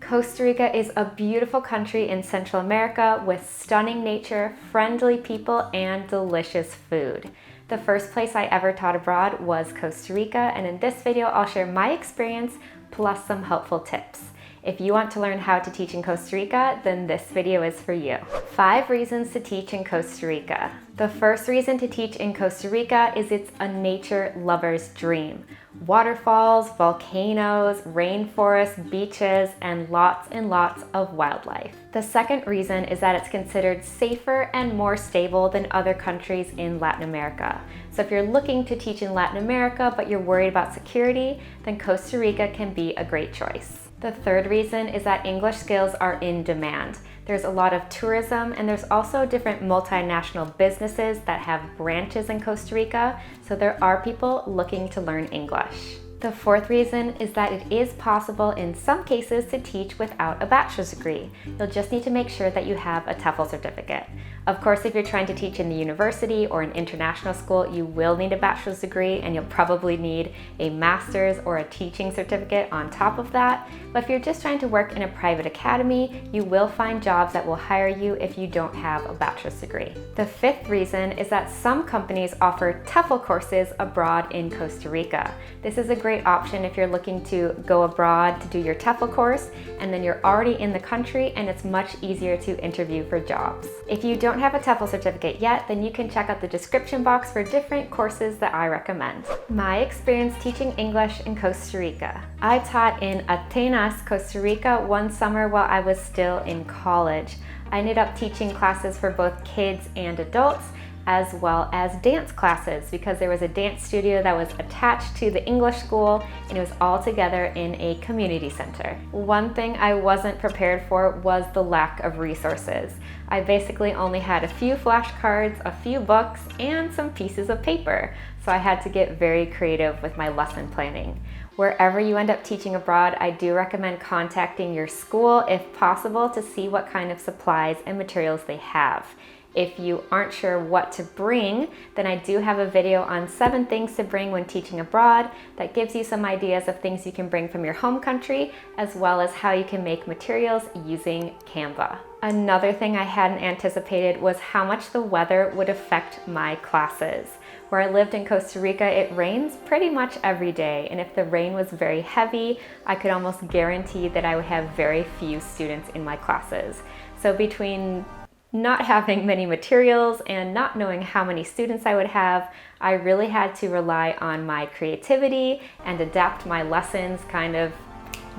Costa Rica is a beautiful country in Central America with stunning nature, friendly people, and delicious food. The first place I ever taught abroad was Costa Rica, and in this video I'll share my experience plus some helpful tips. If you want to learn how to teach in Costa Rica, then this video is for you. 5 reasons to teach in Costa Rica. The first reason to teach in Costa Rica is it's a nature lover's dream. Waterfalls, volcanoes, rainforests, beaches, and lots of wildlife. The second reason is that it's considered safer and more stable than other countries in Latin America. So if you're looking to teach in Latin America but you're worried about security, then Costa Rica can be a great choice. The third reason is that English skills are in demand. There's a lot of tourism, and there's also different multinational businesses that have branches in Costa Rica, so there are people looking to learn English. The fourth reason is that it is possible in some cases to teach without a bachelor's degree. You'll just need to make sure that you have a TEFL certificate. Of course, if you're trying to teach in the university or an international school, you will need a bachelor's degree, and you'll probably need a master's or a teaching certificate on top of that. But if you're just trying to work in a private academy, you will find jobs that will hire you if you don't have a bachelor's degree. The fifth reason is that some companies offer TEFL courses abroad in Costa Rica. This is a great option if you're looking to go abroad to do your TEFL course and then you're already in the country, and it's much easier to interview for jobs. If you don't have a TEFL certificate yet, then you can check out the description box for different courses that I recommend. My experience teaching English in Costa Rica. I taught in Atenas, Costa Rica one summer while I was still in college. I ended up teaching classes for both kids and adults, as well as dance classes, because there was a dance studio that was attached to the English school, and it was all together in a community center. One thing I wasn't prepared for was the lack of resources. I basically only had a few flashcards, a few books, and some pieces of paper, so I had to get very creative with my lesson planning. Wherever you end up teaching abroad, I do recommend contacting your school if possible to see what kind of supplies and materials they have. If you aren't sure what to bring, then I do have a video on 7 things to bring when teaching abroad that gives you some ideas of things you can bring from your home country, as well as how you can make materials using Canva. Another thing I hadn't anticipated was how much the weather would affect my classes. Where I lived in Costa Rica, it rains pretty much every day, and if the rain was very heavy, I could almost guarantee that I would have very few students in my classes. So between not having many materials and not knowing how many students I would have, I really had to rely on my creativity and adapt my lessons kind of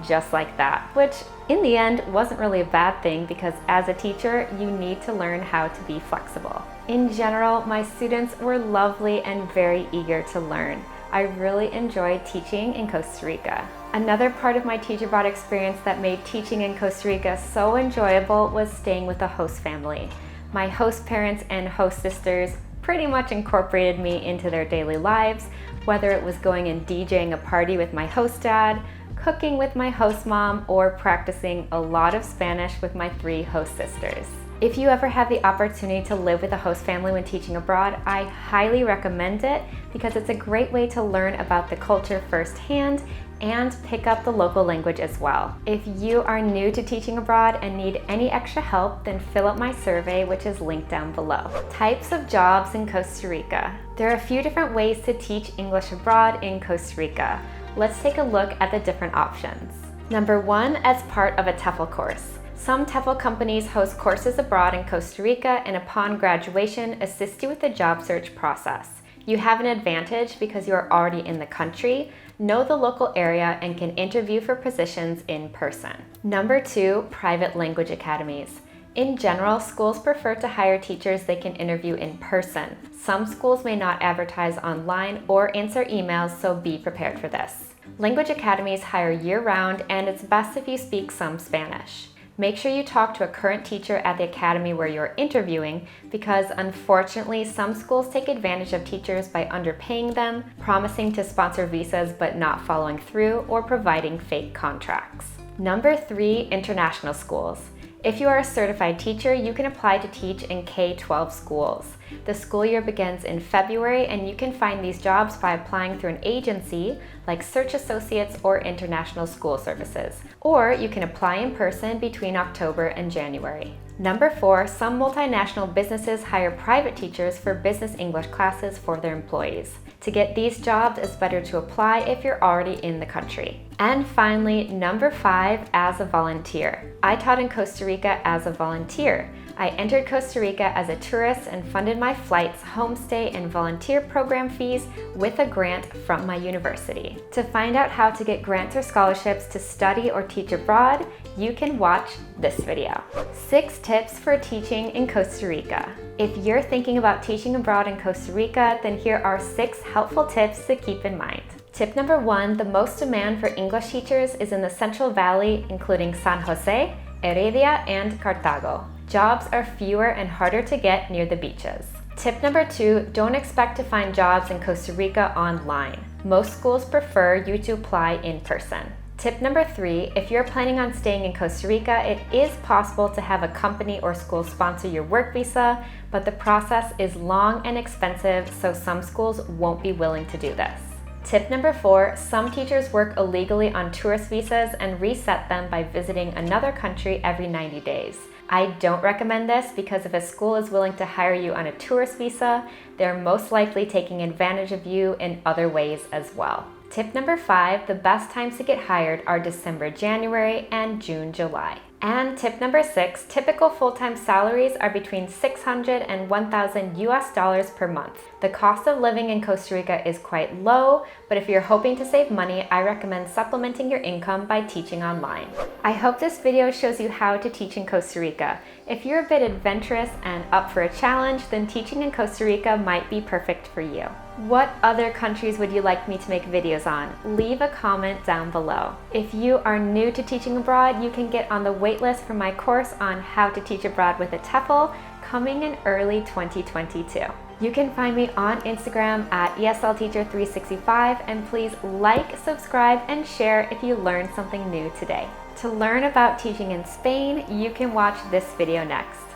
just like that, which in the end wasn't really a bad thing, because as a teacher, you need to learn how to be flexible. In general, my students were lovely and very eager to learn. I really enjoyed teaching in Costa Rica. Another part of my teach abroad experience that made teaching in Costa Rica so enjoyable was staying with a host family. My host parents and host sisters pretty much incorporated me into their daily lives, whether it was going and DJing a party with my host dad, cooking with my host mom, or practicing a lot of Spanish with my 3 host sisters. If you ever have the opportunity to live with a host family when teaching abroad, I highly recommend it, because it's a great way to learn about the culture firsthand and pick up the local language as well. If you are new to teaching abroad and need any extra help, then fill out my survey, which is linked down below. Types of jobs in Costa Rica. There are a few different ways to teach English abroad in Costa Rica. Let's take a look at the different options. Number 1, as part of a TEFL course. Some TEFL companies host courses abroad in Costa Rica, and upon graduation assist you with the job search process. You have an advantage because you are already in the country, know the local area, and can interview for positions in person. Number 2, private language academies. In general, schools prefer to hire teachers they can interview in person. Some schools may not advertise online or answer emails, so be prepared for this. Language academies hire year-round, and it's best if you speak some Spanish. Make sure you talk to a current teacher at the academy where you're interviewing, because unfortunately some schools take advantage of teachers by underpaying them, promising to sponsor visas but not following through, or providing fake contracts. Number 3, international schools. If you are a certified teacher, you can apply to teach in K-12 schools. The school year begins in February, and you can find these jobs by applying through an agency like Search Associates or International School Services. Or you can apply in person between October and January. Number 4, some multinational businesses hire private teachers for business English classes for their employees. To get these jobs, it's better to apply if you're already in the country. And finally, number 5, as a volunteer. I taught in Costa Rica as a volunteer. I entered Costa Rica as a tourist and funded my flights, homestay, and volunteer program fees with a grant from my university. To find out how to get grants or scholarships to study or teach abroad, you can watch this video. 6 tips for teaching in Costa Rica. If you're thinking about teaching abroad in Costa Rica, then here are 6 helpful tips to keep in mind. Tip number 1, the most demand for English teachers is in the Central Valley, including San Jose, Heredia, and Cartago. Jobs are fewer and harder to get near the beaches. Tip number 2, don't expect to find jobs in Costa Rica online. Most schools prefer you to apply in person. Tip number 3, if you're planning on staying in Costa Rica, it is possible to have a company or school sponsor your work visa, but the process is long and expensive, so some schools won't be willing to do this. Tip number 4, some teachers work illegally on tourist visas and reset them by visiting another country every 90 days. I don't recommend this because if a school is willing to hire you on a tourist visa, they're most likely taking advantage of you in other ways as well. Tip number 5, the best times to get hired are December, January, and June, July. And tip number 6, typical full-time salaries are between $600 and $1,000 per month. The cost of living in Costa Rica is quite low, but if you're hoping to save money, I recommend supplementing your income by teaching online. I hope this video shows you how to teach in Costa Rica. If you're a bit adventurous and up for a challenge, then teaching in Costa Rica might be perfect for you. What other countries would you like me to make videos on? Leave a comment down below. If you are new to teaching abroad, you can get on the waitlist for my course on how to teach abroad with a TEFL coming in early 2022. You can find me on Instagram at ESLTeacher365, and please like, subscribe, and share if you learned something new today. To learn about teaching in Spain, you can watch this video next.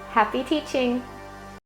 Happy teaching!